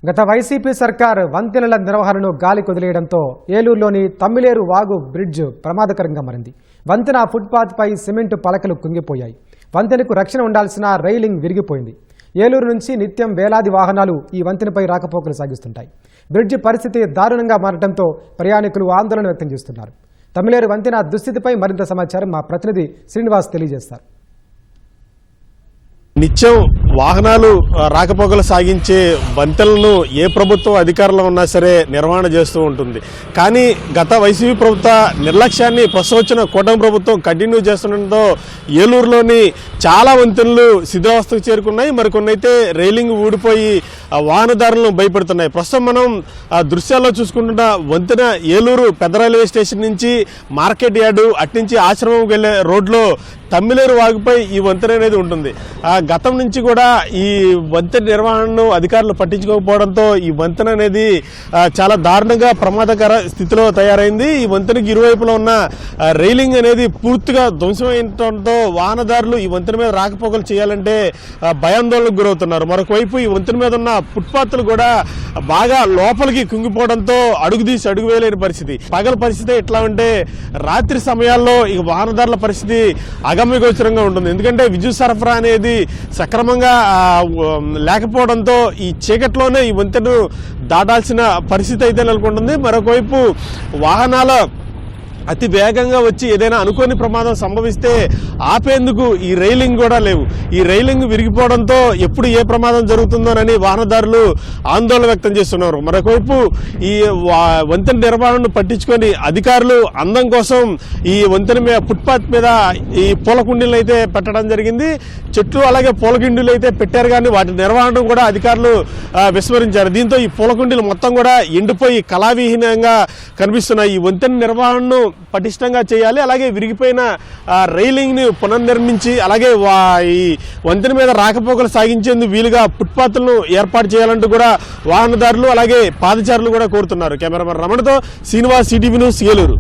గత వైసీపీ సర్కార్ వంతెనల నిర్వహణను గాలి కొదిలేయడంతో ఏలూరులోని తమ్మిలేరు వాగు బ్రిడ్జ్ ప్రమాదకరంగా మారింది. వంతెన ఫుట్పాత్పై సిమెంటు పలకలు కుంగిపోయాయి. వంతెనకు రక్షణ ఉండాల్సిన రైలింగ్ విరిగిపోయింది. ఏలూరు నుంచి నిత్యం వేలాది వాహనాలు ఈ వంతెనపై రాకపోకలు సాగిస్తుంటాయి. బ్రిడ్జ్ పరిస్థితి దారుణంగా మారడంతో ప్రయాణికులు ఆందోళన వ్యక్తం చేస్తున్నారు. తమ్మిలేరు వంతెన దుస్థితిపై మరింత సమాచారం మా ప్రతినిధి శ్రీనివాస్ తెలియజేస్తారు. నిత్యం వాహనాలు రాకపోకలు సాగించే వంతెనలను ఏ ప్రభుత్వం అధికారంలో ఉన్నా సరే నిర్వహణ చేస్తూ ఉంటుంది. కానీ గత వైసీపీ ప్రభుత్వ నిర్లక్ష్యాన్ని ప్రస్తుతం కూటమి ప్రభుత్వం కంటిన్యూ చేస్తుండటంతో ఏలూరులోని చాలా వంతెనలు శిథిలావస్థకు చేరుకున్నాయి. మరికొన్ని అయితే రైలింగ్ ఊడిపోయి వాహనదారులను భయపెడుతున్నాయి. ప్రస్తుతం మనం దృశ్యాల్లో చూసుకుంటున్న వంతెన ఏలూరు పెద్ద రైల్వే స్టేషన్ నుంచి మార్కెట్ యార్డు అట్నుంచి ఆశ్రమంకి వెళ్లే రోడ్లో తమ్మిలేరు వాగుపై ఈ వంతెన అనేది ఉంటుంది. గతం నుంచి కూడా ఈ వంతెన నిర్వహణను అధికారులు పట్టించుకోకపోవడంతో ఈ వంతెన అనేది చాలా దారుణంగా ప్రమాదకర స్థితిలో తయారైంది. ఈ వంతెనకి ఇరువైపులో ఉన్న రైలింగ్ అనేది పూర్తిగా ధ్వంసమైనడంతో వాహనదారులు ఈ వంతెన మీద రాకపోకలు చేయాలంటే భయాందోళనకు గురవుతున్నారు. మరొక వైపు ఈ వంతెన మీద ఉన్న ఫుట్పాత్లు కూడా బాగా లోపలికి కుంగిపోవడంతో అడుగు తీసి అడుగు వేయలేని పరిస్థితి. పగల పరిస్థితి ఎట్లా అంటే రాత్రి సమయాల్లో ఈ వాహనదారుల పరిస్థితి అగమ్యగోచరంగా ఉంటుంది. ఎందుకంటే విద్యుత్ సరఫరా అనేది సక్రమంగా లేకపోవడంతో ఈ చీకట్లోనే ఈ వంతెను దాటాల్సిన పరిస్థితి అయితే నెలకొంటుంది. మరొకవైపు వాహనాల అతి వేగంగా వచ్చి ఏదైనా అనుకోని ప్రమాదం సంభవిస్తే ఆపేందుకు ఈ రైలింగ్ కూడా లేవు. ఈ రైలింగ్ విరిగిపోవడంతో ఎప్పుడు ఏ ప్రమాదం జరుగుతుందోనని వాహనదారులు ఆందోళన వ్యక్తం చేస్తున్నారు. మరొకవైపు ఈ వంతెన నిర్వహణను పట్టించుకొని అధికారులు అందం కోసం ఈ వంతెన మీద ఫుట్పాత్ మీద ఈ పూల కుండీలు అయితే పెట్టడం జరిగింది. చెట్లు అలాగే పూల కుండీలు అయితే పెట్టారు, కానీ వాటి నిర్వహణ కూడా అధికారులు విస్మరించారు. దీంతో ఈ పూల కుండీలు మొత్తం కూడా ఎండిపోయి కళావిహీనంగా కనిపిస్తున్నాయి. ఈ వంతెన నిర్వహణను పటిష్టంగా చేయాలి, అలాగే విరిగిపోయిన రైలింగ్ ని పునర్నిర్మించి అలాగే ఈ వంతెన మీద రాకపోకలు సాగించేందుకు వీలుగా ఫుట్పాత్లను ఏర్పాటు చేయాలంటూ కూడా వాహనదారులు అలాగే పాదచారులు కూడా కోరుతున్నారు. కెమెరామెన్ రమణతో శ్రీనివాస్, సిటీవీ న్యూస్, ఏలూరు.